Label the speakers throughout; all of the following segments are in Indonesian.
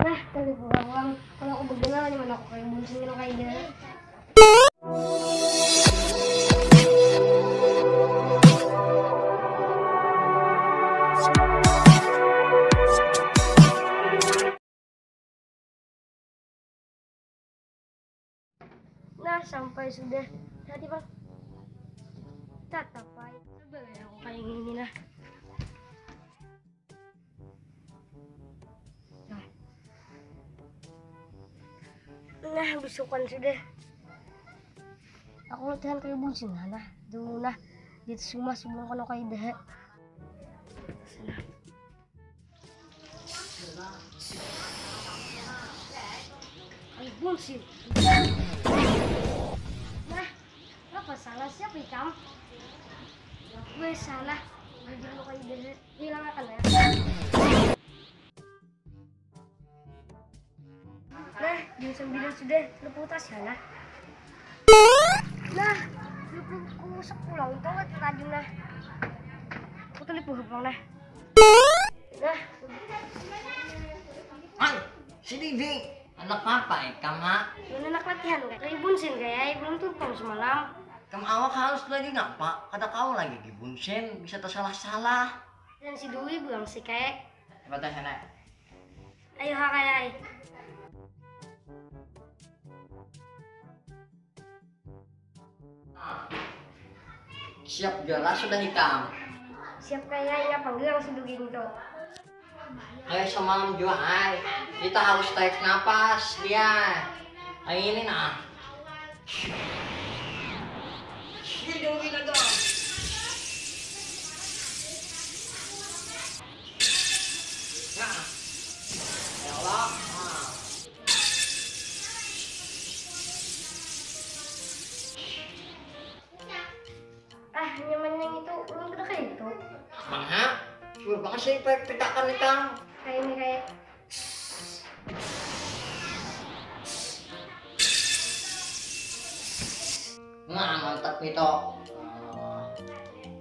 Speaker 1: Nah, kali pulang kalau aku begal di mana aku kayak bunsin kalau kayak dia. Nah, sampai sudah tadi bang. Tatap baik. Coba ya aku kayak gini nah. Nah, besokan sudah. Aku latihan kayak bunsin nah. Tuh nah, di semua sebelum kono kayak dah. Kayak bunsin. Nah, apa salah siapa ikam? Gue salah. Belajar lo kayak dah. Hilang akan ya. Nah, jam 9 sudah leputas ya nah. Nah, lupa sepulang itu kan rajin nah. Aku tuh lipu pulang nah. Nah,
Speaker 2: Ay, si Didi, anak apa ikam ha?
Speaker 1: ini anak latihan kan? Kayak bunsin kayak belum tumpang semalam.
Speaker 2: Kamu awak harus lagi ngapa? Kata kau lagi gibunsen, bisa tersalah-salah.
Speaker 1: Dan si Dwi bilang sih kayak,
Speaker 2: Coba tes sana.
Speaker 1: ayo hakai.
Speaker 2: Siap jelas sudah ikam.
Speaker 1: Siap kayak ya panggil si Dwi gitu.
Speaker 2: Kayak semalam juga ay. Kita harus tarik napas dia. Kayak ini nah. Hidungin aja. Nah. Ya Allah. Nah.
Speaker 1: Ah, nyamannya itu belum kita kayak gitu.
Speaker 2: Mana? Suruh banget sih petakan ikam.
Speaker 1: Kayak ini kayak.
Speaker 2: Nah, mantap nih toh.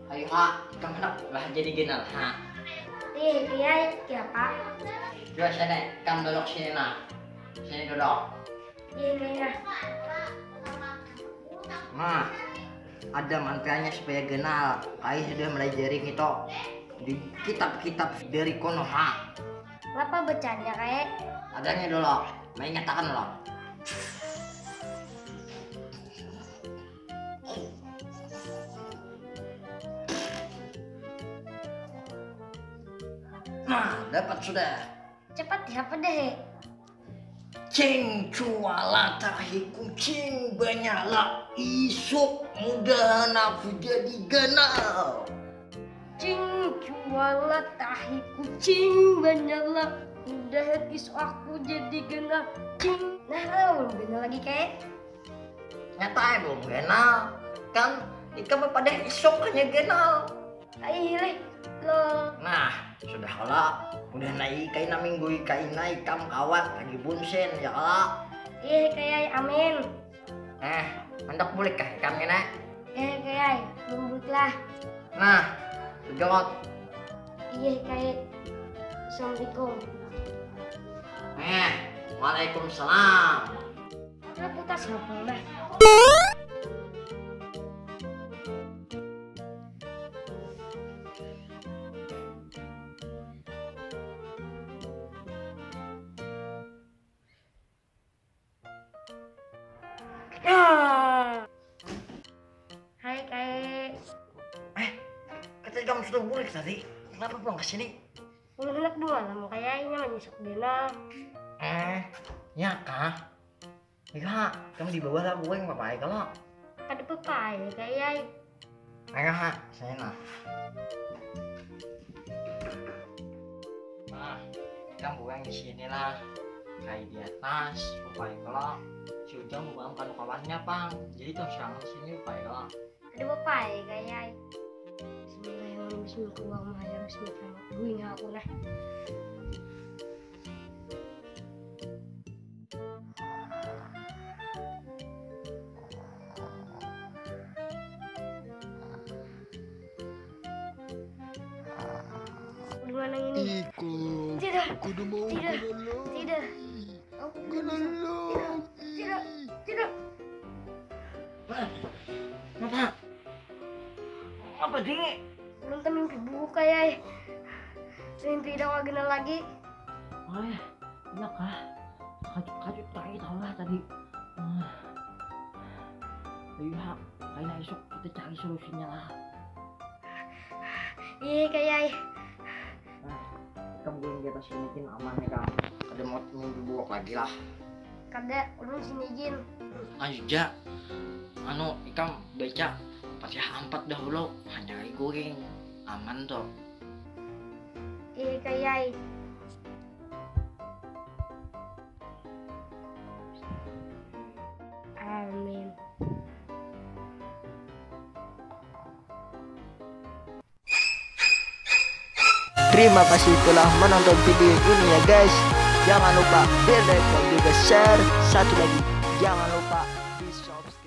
Speaker 2: Ayo ha, kamu enak lah jadi genal ha.
Speaker 1: Kayak apa?
Speaker 2: Coba sana, kamu duduk sini nah. Sini duduk.
Speaker 1: Iya kayaknya.
Speaker 2: Nah, ada mantranya supaya genal. Kayak sudah belajar itu di kitab-kitab dari kono ha.
Speaker 1: Kenapa bacanya kayak?
Speaker 2: Adanya dulu, main nyatakan dulu. Nah, dapat sudah.
Speaker 1: Cepat ya apa deh?
Speaker 2: Cing cuala tahi kucing banyaklah isuk mudahan aku jadi ganal.
Speaker 1: Cing jualah tahi kucing banyaklah udah isu aku jadi genah cing. Nah, belum genah lagi kayak.
Speaker 2: Nyata belum ganal kan ikan pada isuk hanya ganal.
Speaker 1: Ayo lo.
Speaker 2: Nah sudah kalah udah naik kain minggu kain naik kam kawat lagi bunsen ya kalah.
Speaker 1: Iya kayak amin.
Speaker 2: Hendak boleh kah ikan kena?
Speaker 1: Kayak lembut lah.
Speaker 2: Nah sejawat.
Speaker 1: Iya kayak. Assalamualaikum.
Speaker 2: Waalaikumsalam.
Speaker 1: Leputas apa lah? Hai kayak.
Speaker 2: Katanya kamu sudah boleh tadi. Kenapa pulang ke sini?
Speaker 1: Enak dua lah mau kayaknya menyusuk dena.
Speaker 2: Ya kah? Iya, kamu di bawah lah gue yang apa kalau?
Speaker 1: Ada pepai kayak.
Speaker 2: Ayo ha, saya nah. Nah, kamu buang di sini lah. Kayak di atas, upaya kalau si Ujang buang kan kawannya pang. Jadi tuh siang sini upaya kalau.
Speaker 1: Ada pepai kayak. Bismillahirrahmanirrahim. Bismillahirrahmanirrahim. Gue nggak aku nah. Gimana ini?
Speaker 3: Iko,
Speaker 1: Tidak.
Speaker 3: kudu mau
Speaker 1: Tidak.
Speaker 3: kudu lo.
Speaker 1: Tidak.
Speaker 3: Dek?
Speaker 1: Belum tuh mimpi buruk kayak mimpi udah gak kenal lagi.
Speaker 3: Oh ya, iya kah? Kajut tadi tau lah tadi. Iya, kayaknya esok kita cari solusinya lah.
Speaker 1: Iya kayak
Speaker 2: Kamu belum kita sinikin aman ya Kang. Ada mau mimpi buruk lagi lah.
Speaker 1: kada ulun sini izin.
Speaker 2: Aja, ikam baca Fatihah 4 dahulu, hanya goreng aman tuh.
Speaker 1: Iya kayak amin.
Speaker 4: Terima kasih telah menonton video ini ya guys. Jangan lupa di like dan juga share. Satu lagi, jangan lupa di subscribe.